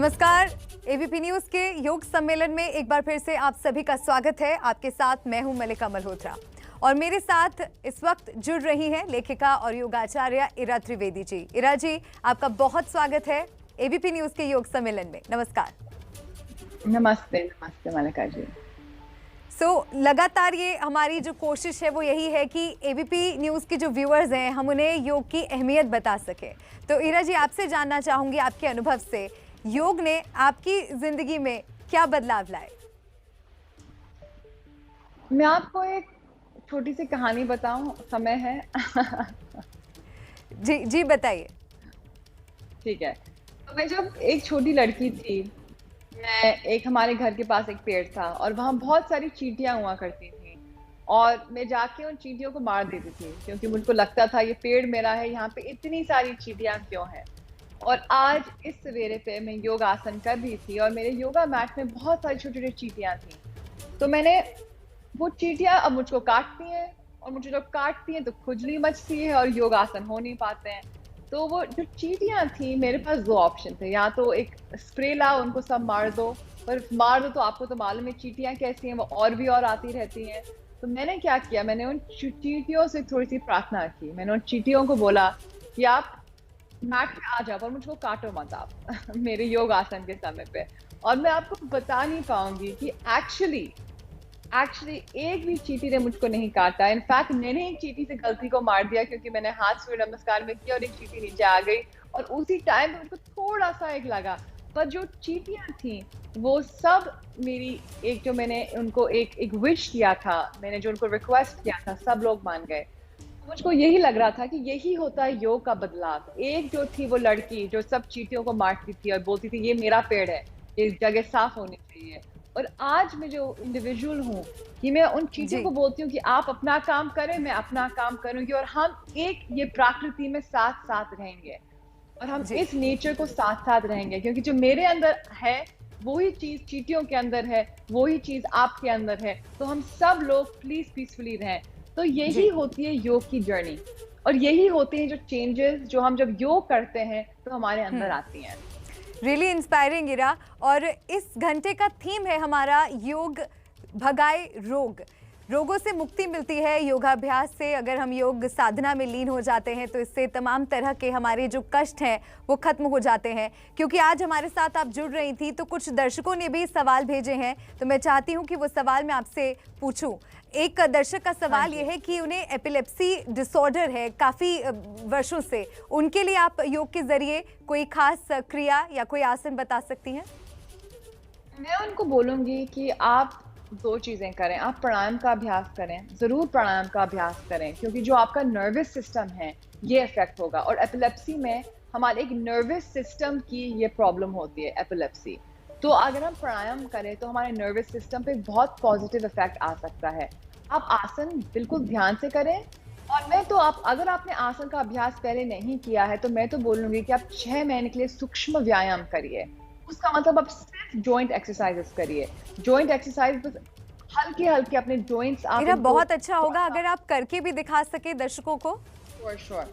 नमस्कार। ABP news के योग सम्मेलन में एक बार फिर से आप सभी का स्वागत है। आपके साथ मैं हूं मलिका मल्होत्रा और मेरे साथ इस वक्त जुड़ रही हैं लेखिका और योगाचार्य इरा त्रिवेदी जी। इरा जी, आपका बहुत स्वागत है एबीपी न्यूज के योग सम्मेलन में। नमस्कार। नमस्ते नमस्ते मलिका जी। लगातार ये हमारी जो कोशिश है वो यही है कि एबीपी न्यूज़ के जो व्यूअर्स हैं हम उन्हें योग की अहमियत बता सकें। तो इरा जी, आपसे जानना चाहूँगी आपके अनुभव से योग ने आपकी ज़िंदगी में क्या बदलाव लाए? मैं आपको एक छोटी सी कहानी बताऊं, समय है? जी जी, बताइए। ठीक है। तो मैं जब एक छोटी लड़की थी, हमारे घर के पास एक पेड़ था और वहाँ बहुत सारी चींटियां हुआ करती थी और मैं जाके उन चींटियों को मार देती थी क्योंकि मुझको लगता था ये पेड़ मेरा है, यहाँ पे इतनी सारी चींटियां क्यों हैं। और आज इस सवेरे पे मैं योग आसन कर रही थी और मेरे योगा मैट में बहुत सारी छोटी छोटी चींटियां थी। तो मैंने वो चींटियां अब मुझको काटती हैं और मुझे जब काटती हैं तो खुजली मचती है और योग आसन हो नहीं पाते हैं। तो वो जो चींटियां थी, मेरे पास दो ऑप्शन थे, या तो एक स्प्रे लाओ उनको सब मार दो, पर मार दो तो आपको तो मालूम है चींटियां कैसी हैं, वो और भी और आती रहती हैं। तो मैंने क्या किया, मैंने उन चींटियों से थोड़ी सी प्रार्थना की। मैंने उन चींटियों को बोला कि आप मैट पे आ जाओ पर मुझको काटो मत आप मेरे योग आसन के समय पे। और मैं आपको बता नहीं पाऊंगी कि एक्चुअली एक भी चींटी ने मुझको नहीं काटा। इनफैक्ट मैंने एक चींटी से गलती को मार दिया क्योंकि मैंने हाथ सूर्य नमस्कार में किया और एक चींटी नीचे आ गई और उसी टाइम पे मुझको थोड़ा सा एक लगा। पर जो चींटियां थी वो सब मेरी जो मैंने उनको एक विश किया था, मैंने जो उनको रिक्वेस्ट किया था, सब लोग मान गए। मुझको यही लग रहा था कि यही होता है योग का बदलाव। एक जो थी वो लड़की जो सब चींटियों को मारती थी और बोलती थी ये मेरा पेड़ है, ये जगह साफ होनी चाहिए। और आज मैं जो इंडिविजुअल हूँ कि मैं उन चींटियों जी को बोलती हूँ कि आप अपना काम करें, मैं अपना काम करूंगी और हम एक ये प्रकृति में साथ साथ रहेंगे और हम जी इस नेचर को साथ साथ रहेंगे क्योंकि जो मेरे अंदर है वही चीज चींटियों के अंदर है, वही चीज आपके अंदर है। तो हम सब लोग प्लीज पीसफुली रहें। तो यही जी। होती है योग की जर्नी और यही होते हैं जो चेंजेस जो हम जब योग करते हैं तो हमारे अंदर आती हैं। रियली इंस्पायरिंग इरा। और इस घंटे का थीम है हमारा योग भगाए रोग। रोगों से मुक्ति मिलती है योगाभ्यास से। अगर हम योग साधना में लीन हो जाते हैं तो इससे तमाम तरह के हमारे जो कष्ट हैं वो खत्म हो जाते हैं। क्योंकि आज हमारे साथ आप जुड़ रही थी तो कुछ दर्शकों ने भी सवाल भेजे हैं, तो मैं चाहती हूँ कि वो सवाल मैं आपसे पूछूं। एक दर्शक का सवाल ये है कि उन्हें एपिलेप्सी डिसऑर्डर है काफ़ी वर्षों से। उनके लिए आप योग के जरिए कोई खास क्रिया या कोई आसन बता सकती हैं? मैं उनको बोलूंगी कि आप दो चीजें करें। आप प्राणायाम का अभ्यास करें, जरूर प्राणायाम का अभ्यास करें क्योंकि जो आपका नर्वस सिस्टम है ये इफेक्ट होगा। और एपिलेप्सी में हमारे एक नर्वस सिस्टम की ये प्रॉब्लम होती है एपिलेप्सी। तो अगर हम प्राणायाम करें तो हमारे नर्वस सिस्टम पे बहुत पॉजिटिव इफेक्ट आ सकता है। आप आसन बिल्कुल ध्यान से करें। और मैं तो अगर आपने आसन का अभ्यास पहले नहीं किया है तो मैं तो बोलूंगी कि आप 6 महीने के लिए सूक्ष्म व्यायाम करिए। उसका मतलब आप सिर्फ जॉइंट एक्सरसाइजेस करिए। जॉइंट एक्सरसाइज बस हल्के हल्के अपने जॉइंट्स आप मेरा इनको बहुत अच्छा होगा अगर आप करके भी दिखा सके दर्शकों को। श्योर।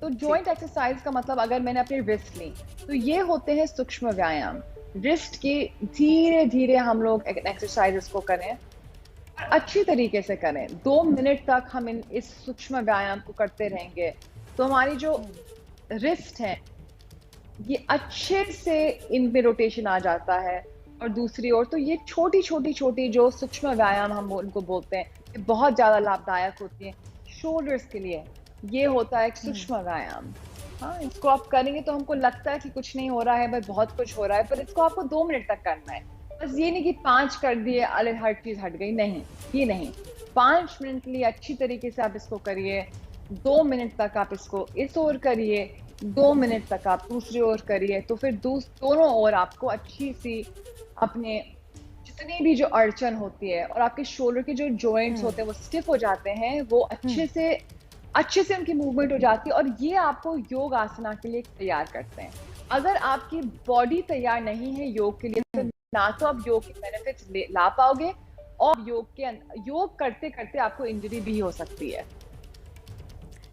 तो जॉइंट एक्सरसाइज का मतलब अगर मैंने अपनी रिस्ट ली तो ये होते हैं सूक्ष्म व्यायाम। रिस्ट की धीरे धीरे हम लोग एक्सरसाइजेस को करें और अच्छी तरीके से करें। 2 मिनट तक हम इस सूक्ष्म व्यायाम को करते रहेंगे तो हमारी जो रिस्ट है ये अच्छे से इनमें रोटेशन आ जाता है। और दूसरी ओर तो ये छोटी जो सूक्ष्म व्यायाम हम उनको बोलते हैं ये बहुत ज्यादा लाभदायक होती हैं शोल्डर्स के लिए। ये होता है एक सूक्ष्म व्यायाम। हाँ, इसको आप करेंगे तो हमको लगता है कि कुछ नहीं हो रहा है, भाई बहुत कुछ हो रहा है, पर इसको आपको 2 मिनट तक करना है। बस ये नहीं कि 5 कर दिए अरे हर चीज हट गई, नहीं, ये नहीं। 5 मिनट के लिए अच्छी तरीके से आप इसको करिए। 2 मिनट तक आप इसको इस ओर करिए, 2 मिनट तक आप दूसरी ओर करिए। तो फिर दोनों ओर आपको अच्छी सी अपने जितनी भी जो अड़चन होती है और आपके शोल्डर के जो जॉइंट्स होते हैं वो स्टिफ हो जाते हैं, वो अच्छे से उनकी मूवमेंट हो जाती है और ये आपको योग आसना के लिए तैयार करते हैं। अगर आपकी बॉडी तैयार नहीं है योग के लिए तो ना तो आप योग के बेनिफिट्स ला पाओगे और योग करते करते आपको इंजरी भी हो सकती है।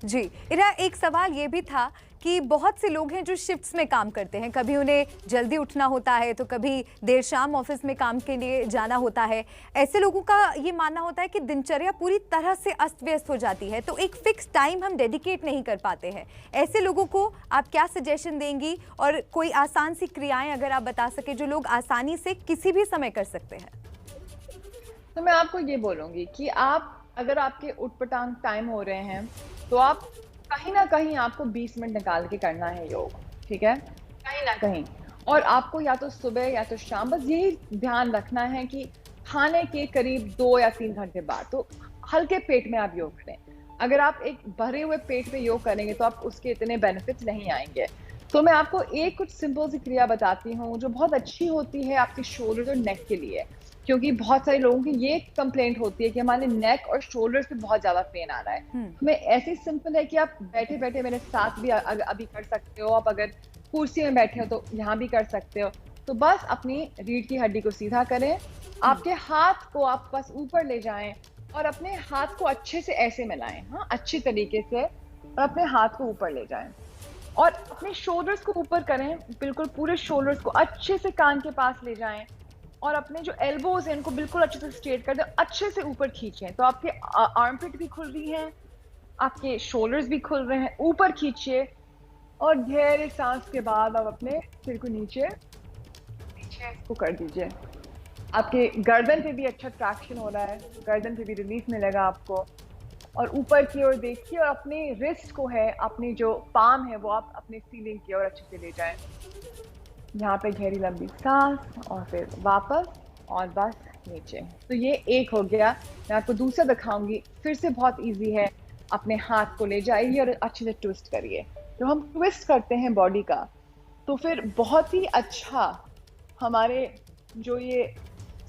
जी इरा, एक सवाल ये भी था कि बहुत से लोग हैं जो शिफ्ट्स में काम करते हैं, कभी उन्हें जल्दी उठना होता है तो कभी देर शाम ऑफिस में काम के लिए जाना होता है। ऐसे लोगों का ये मानना होता है कि दिनचर्या पूरी तरह से अस्त व्यस्त हो जाती है, तो एक फिक्स टाइम हम डेडिकेट नहीं कर पाते हैं। ऐसे लोगों को आप क्या सजेशन देंगी, और कोई आसान सी क्रियाएं अगर आप बता सके जो लोग आसानी से किसी भी समय कर सकते हैं? तो मैं आपको ये बोलूँगी कि आप अगर आपके उटपटांग टाइम हो रहे हैं, तो आप कहीं न कहीं आपको 20 मिनट निकाल के करना है योग, ठीक है? कहीं न कहीं। और आपको या तो सुबह या तो शाम, बस यही ध्यान रखना है कि खाने के करीब 2 या 3 घंटे बाद, तो हल्के पेट में आप योग करें। अगर आप एक भरे हुए पेट में योग करेंगे, तो आप उसके इतने बेनिफिट्स नहीं आएँगे। तो मैं आपको एक कुछ सिंपल सी क्रिया बताती हूँ, जो बहुत अच्छी होती है आपके शोल्डर और नेक के लिए। क्योंकि बहुत सारे लोगों की ये कंप्लेंट होती है कि हमारे नेक और शोल्डर्स पे बहुत ज़्यादा पेन आ रहा है। हमें ऐसे सिंपल है कि आप बैठे-बैठे मेरे साथ भी अभी कर सकते हो, आप अगर कुर्सी में बैठे हो तो यहाँ भी कर सकते हो। तो बस अपनी रीढ़ की हड्डी को सीधा करें, आपके हाथ को आप बस ऊपर ले जाएँ और अपने हाथ को अच्छे से ऐसे मिलाएँ, हाँ, अच्छी तरीके से, और अपने हाथ को ऊपर ले जाएँ। और अपने शोल्डर्स को ऊपर करें, बिल्कुल पूरे शोल्डर्स को अच्छे से कान के पास ले जाएँ। और अपने जो एल्बोज हैं, इनको बिल्कुल अच्छे से स्ट्रेट कर दें, अच्छे से ऊपर खींचें। तो आपके आर्मपिट भी खुल रही हैं, आपके शोल्डर्स भी खुल रहे हैं। ऊपर खींचिए और गहरे सांस के बाद आप अपने सिर को नीचे इसको कर दीजिए। आपके गर्दन पे भी अच्छा ट्रैक्शन हो रहा है, गर्दन पे भी रिलीफ मिलेगा आपको। और ऊपर की ओर देखिए और अपने रिस्ट को है, अपनी जो पाम है, वो आप अपने सीलिंग की ओर अच्छे से ले जाएं। यहाँ पे गहरी लंबी सांस और फिर वापस और बस नीचे। तो ये एक हो गया। मैं आपको दूसरा दिखाऊंगी, फिर से बहुत इजी है। अपने हाथ को ले जाइए और अच्छे से ट्विस्ट करिए। जब हम ट्विस्ट करते हैं बॉडी का, तो फिर बहुत ही अच्छा हमारे जो ये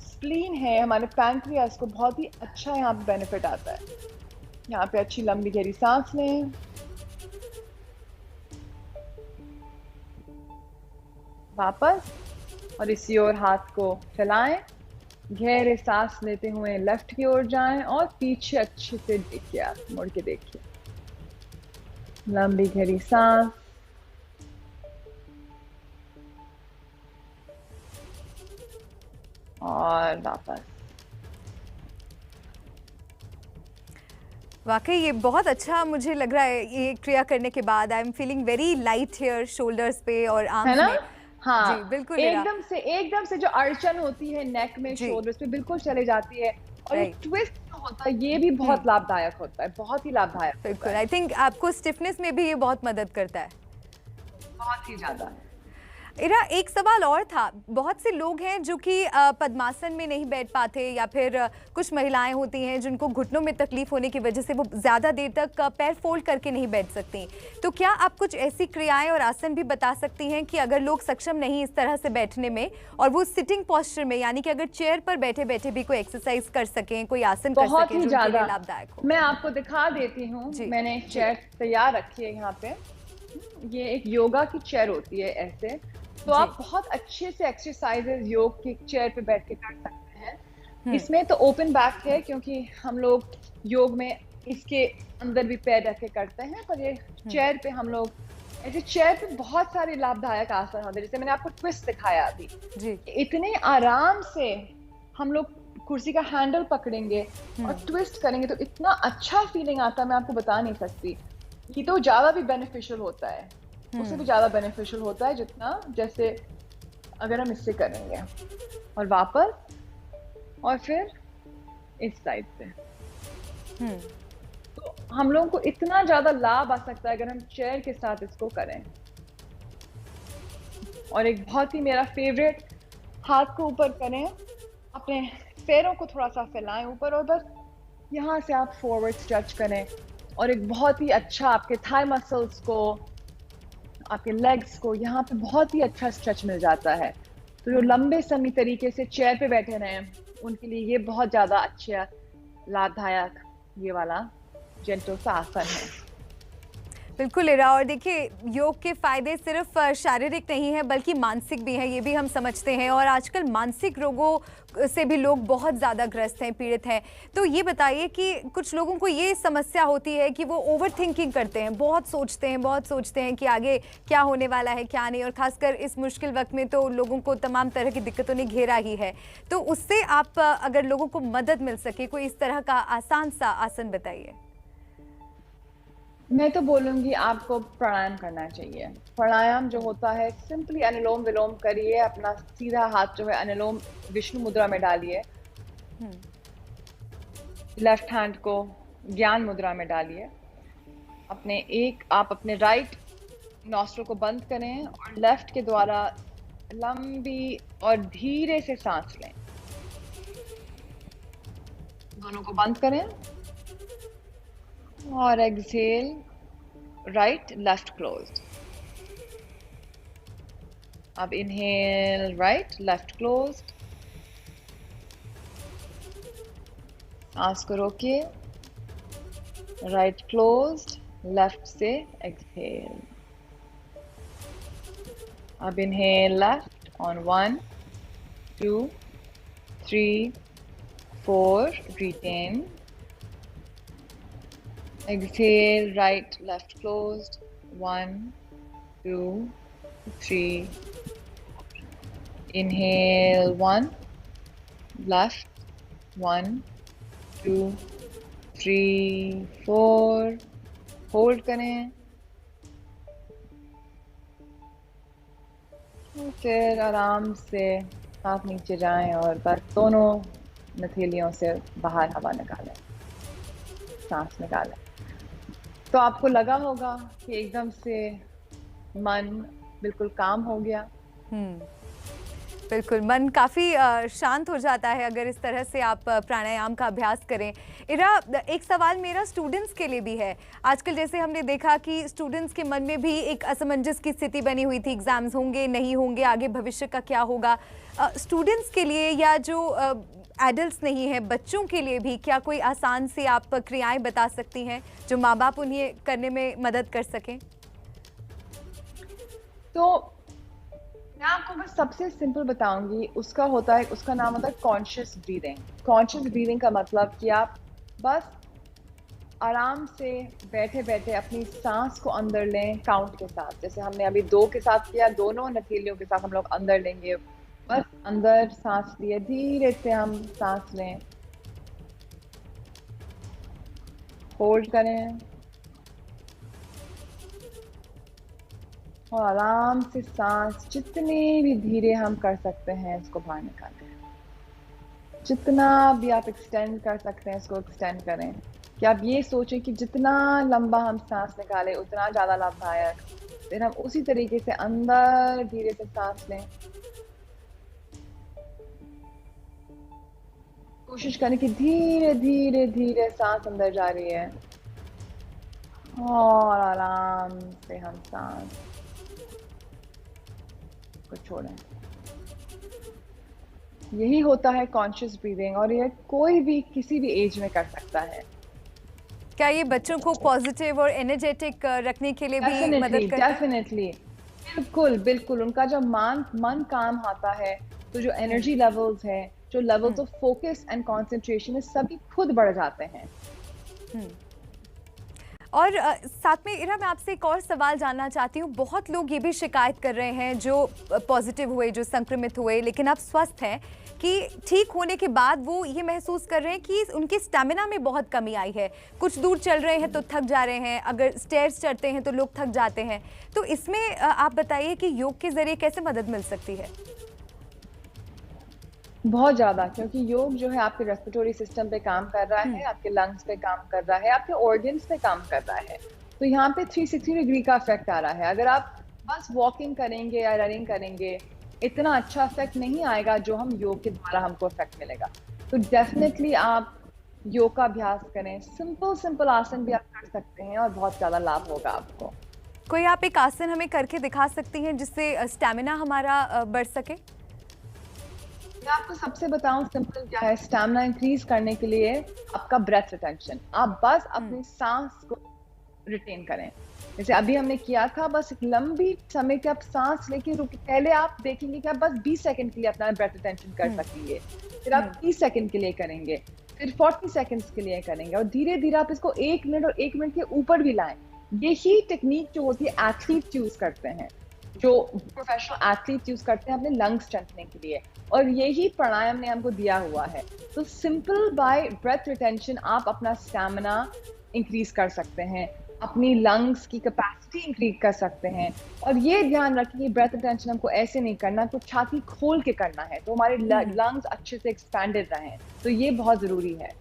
स्प्लीन है, हमारे पैंक्रियास को बहुत ही अच्छा यहाँ पे बेनिफिट आता है। यहाँ पे अच्छी लंबी गहरी सांस लें, वापस, और इसी ओर हाथ को फैलाएं, गहरे सांस लेते हुए लेफ्ट की ओर जाएं और पीछे अच्छे से देखिए, आप मुड़ के देखिए, लंबी गहरी सांस, और वापस। वाकई ये बहुत अच्छा मुझे लग रहा है ये क्रिया करने के बाद। I am feeling very light here shoulders पे और आर्म्स में। हाँ, जी बिल्कुल। एकदम से जो अड़चन होती है नेक में, शोल्डर्स पे, बिल्कुल चले जाती है। और एक ट्विस्ट होता है, ये भी बहुत लाभदायक होता है, बहुत ही लाभदायक। बिल्कुल, आई थिंक आपको स्टिफनेस में भी ये बहुत मदद करता है, बहुत ही ज्यादा। इरा, एक सवाल और था। बहुत से लोग हैं जो कि पद्मासन में नहीं बैठ पाते, या फिर कुछ महिलाएं होती हैं जिनको घुटनों में तकलीफ होने की वजह से वो ज़्यादा देर तक पैर फोल्ड करके नहीं बैठ सकती। तो क्या आप कुछ ऐसी क्रियाएं और आसन भी बता सकती हैं कि अगर लोग सक्षम नहीं इस तरह से बैठने में, और वो सिटिंग पोस्चर में, यानी कि अगर चेयर पर बैठे बैठे भी कोई एक्सरसाइज कर सकें, कोई आसन कर सकें जो उनके लिए लाभदायक हो? मैं आपको दिखा देती हूँ। मैंने चेयर तैयार रखी है यहाँ पे। ये एक योगा की चेयर होती है ऐसे, तो आप बहुत अच्छे से एक्सरसाइजेज योग की चेयर पे बैठ के कर सकते हैं। इसमें तो ओपन बैक है, क्योंकि हम लोग योग में इसके अंदर भी पैर रख के करते हैं, पर ये चेयर पे हम लोग ऐसे चेयर पे बहुत सारे लाभदायक आसन होते हैं। जैसे मैंने आपको ट्विस्ट दिखाया अभी जी। इतने आराम से हम लोग कुर्सी का हैंडल पकड़ेंगे और ट्विस्ट करेंगे, तो इतना अच्छा फीलिंग आता है, मैं आपको बता नहीं सकती। ये तो ज्यादा भी बेनिफिशियल होता है, उससे भी ज्यादा बेनिफिशियल होता है जितना जैसे अगर हम इससे करेंगे। और वापस, और फिर इस साइड से। तो हम लोगों को इतना ज्यादा लाभ आ सकता है अगर हम चेयर के साथ इसको करें। और एक बहुत ही मेरा फेवरेट, हाथ को ऊपर करें, अपने पैरों को थोड़ा सा फैलाएं ऊपर, और बस यहाँ से आप फॉरवर्ड स्ट्रेच करें। और एक बहुत ही अच्छा आपके थाई मसल्स को, आपके लेग्स को यहाँ पे बहुत ही अच्छा स्ट्रेच मिल जाता है। तो जो लंबे समय तरीके से चेयर पे बैठे रहे हैं, उनके लिए ये बहुत ज़्यादा अच्छा लाभदायक ये वाला जेंटल सा आसन है। बिल्कुल इरा, और देखिए योग के फायदे सिर्फ शारीरिक नहीं है बल्कि मानसिक भी हैं, ये भी हम समझते हैं। और आजकल मानसिक रोगों से भी लोग बहुत ज़्यादा ग्रस्त हैं, पीड़ित हैं। तो ये बताइए कि कुछ लोगों को ये समस्या होती है कि वो ओवर थिंकिंग करते हैं, बहुत सोचते हैं कि आगे क्या होने वाला है क्या नहीं, और ख़ासकर इस मुश्किल वक्त में तो लोगों को तमाम तरह की दिक्कतों ने घेरा ही है। तो उससे आप अगर लोगों को मदद मिल सके, कोई इस तरह का आसान सा आसन बताइए। मैं तो बोलूंगी आपको प्राणायाम करना चाहिए। प्राणायाम जो होता है, सिंपली अनुलोम विलोम करिए, अपना सीधा हाथ जो है अनुलोम विष्णु मुद्रा में डालिए, लेफ्ट हैंड को ज्ञान मुद्रा में डालिए। आप अपने राइट नॉस्ट्रल को बंद करें और लेफ्ट के द्वारा लंबी और धीरे से सांस लें। दोनों को बंद करें और एक्सहेल, राइट लेफ्ट क्लोज्ड। अब इनहेल, राइट लेफ्ट क्लोज्ड। सांस को रोकिए, राइट क्लोज्ड, लेफ्ट से एक्सहेल। अब inhale left on 1 2 3 4, retain. Exhale, right, left closed. 1 2 3. Inhale, 1, left, 1 2 3 4. Hold करें, फिर आराम से हाथ नीचे जाएं और बस दोनों नथेलियों से बाहर हवा निकालें, सांस निकालें। तो आपको लगा होगा कि एकदम से मन बिल्कुल काम हो गया। बिल्कुल, मन काफ़ी शांत हो जाता है अगर इस तरह से आप प्राणायाम का अभ्यास करें। इरा, एक सवाल मेरा स्टूडेंट्स के लिए भी है। आजकल जैसे हमने देखा कि स्टूडेंट्स के मन में भी एक असमंजस की स्थिति बनी हुई थी, एग्ज़ाम्स होंगे नहीं होंगे, आगे भविष्य का क्या होगा। स्टूडेंट्स के लिए या जो एडल्ट्स नहीं हैं, बच्चों के लिए भी क्या कोई आसान सी आप क्रियाएं बता सकती हैं जो माँ बाप उन्हें करने में मदद कर सकें? तो मैं आपको बस सबसे सिंपल बताऊंगी, उसका नाम होता है कॉन्शियस ब्रीदिंग। कॉन्शियस ब्रीदिंग का मतलब कि आप बस आराम से बैठे बैठे अपनी सांस को अंदर लें काउंट के साथ। जैसे हमने अभी 2 के साथ किया, दोनों नथेलियों के साथ हम लोग अंदर लेंगे। बस अंदर सांस लिए, धीरे से हम सांस लें, होल्ड करें और आराम से सांस जितने भी धीरे हम कर सकते हैं इसको बाहर निकालें। जितना भी आप एक्सटेंड कर सकते हैं इसको एक्सटेंड करें। कि आप ये सोचें कि जितना लंबा हम सांस निकालें उतना ज़्यादा लाभदायक। फिर हम उसी तरीके से अंदर धीरे से सांस लें। कोशिश करें कि धीरे धीरे धीरे सांस अंदर जा रही है और आराम से हम सांस को छोड़ें। यही होता है कॉन्शियस ब्रीदिंग, और ये कोई भी किसी भी एज में कर सकता है। क्या ये बच्चों को पॉजिटिव और एनर्जेटिक रखने के लिए भी मदद करता है? डेफिनेटली, बिल्कुल बिल्कुल। उनका जब मन काम आता है तो जो एनर्जी लेवल्स है, जो levels of focus and concentration है, सभी खुद बढ़ जाते हैं। और साथ में इरा, मैं आपसे एक और सवाल जानना चाहती हूँ। बहुत लोग ये भी शिकायत कर रहे हैं जो पॉजिटिव हुए, जो संक्रमित हुए लेकिन अब स्वस्थ हैं, कि ठीक होने के बाद वो ये महसूस कर रहे हैं कि उनके स्टैमिना में बहुत कमी आई है। कुछ दूर चल रहे हैं तो थक जा रहे हैं, अगर स्टेयर्स चढ़ते हैं तो लोग थक जाते हैं। तो इसमें आप बताइए कि योग के ज़रिए कैसे मदद मिल सकती है? बहुत ज़्यादा, क्योंकि योग जो है आपके रेस्पिरेटरी सिस्टम पे काम कर रहा है, आपके लंग्स पे काम कर रहा है, आपके ऑर्गन्स पे काम कर रहा है। तो यहाँ पे 360 डिग्री का इफेक्ट आ रहा है। अगर आप बस वॉकिंग करेंगे या रनिंग करेंगे, इतना अच्छा इफेक्ट नहीं आएगा जो हम योग के द्वारा हमको इफेक्ट मिलेगा। तो डेफिनेटली आप योग का अभ्यास करें। सिंपल आसन भी आप कर सकते हैं और बहुत ज़्यादा लाभ होगा आपको। कोई आप एक आसन हमें करके दिखा सकती हैं जिससे स्टैमिना हमारा बढ़ सके? मैं आपको सबसे बताऊं सिंपल क्या है स्टैमिना इंक्रीज करने के लिए, आपका ब्रेथ रिटेंशन। आप बस अपनी सांस को रिटेन करें। जैसे अभी हमने किया था, बस एक लंबी समय के आप सांस लेके रुक, पहले आप देखेंगे कि आप बस 20 सेकंड के लिए अपना ब्रेथ रिटेंशन कर सकेंगे, फिर आप 30 सेकंड के लिए करेंगे, फिर 40 सेकंड्स के लिए करेंगे, और धीरे धीरे आप इसको 1 मिनट और 1 मिनट के ऊपर भी लाएं। यही टेक्निक जो होती है एथलीट यूज करते हैं, जो प्रोफेशनल एथलीट यूज करते हैं अपने लंग्स स्ट्रेंथनिंग के लिए, और यही प्राणायाम ने हमको दिया हुआ है। तो सिंपल बाय ब्रेथ रिटेंशन आप अपना स्टैमिना इंक्रीज कर सकते हैं, अपनी लंग्स की कैपेसिटी इंक्रीज कर सकते हैं। और ये ध्यान रखें कि ब्रेथ रिटेंशन हमको ऐसे नहीं करना, कुछ छाती खोल के करना है, तो हमारे लंग्स अच्छे से एक्सपैंडेड रहें। तो ये बहुत जरूरी है।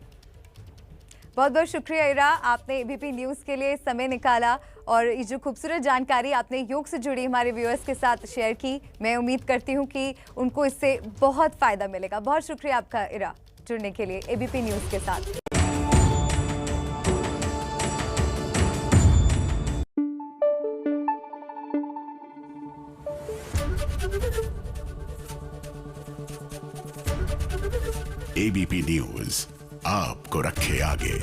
बहुत बहुत शुक्रिया इरा, आपने एबीपी न्यूज़ के लिए समय निकाला और ये जो खूबसूरत जानकारी आपने योग से जुड़ी हमारे व्यूअर्स के साथ शेयर की, मैं उम्मीद करती हूँ कि उनको इससे बहुत फ़ायदा मिलेगा। बहुत शुक्रिया आपका इरा जुड़ने के लिए एबीपी न्यूज़ के साथ। एबीपी न्यूज आपको रखे आगे।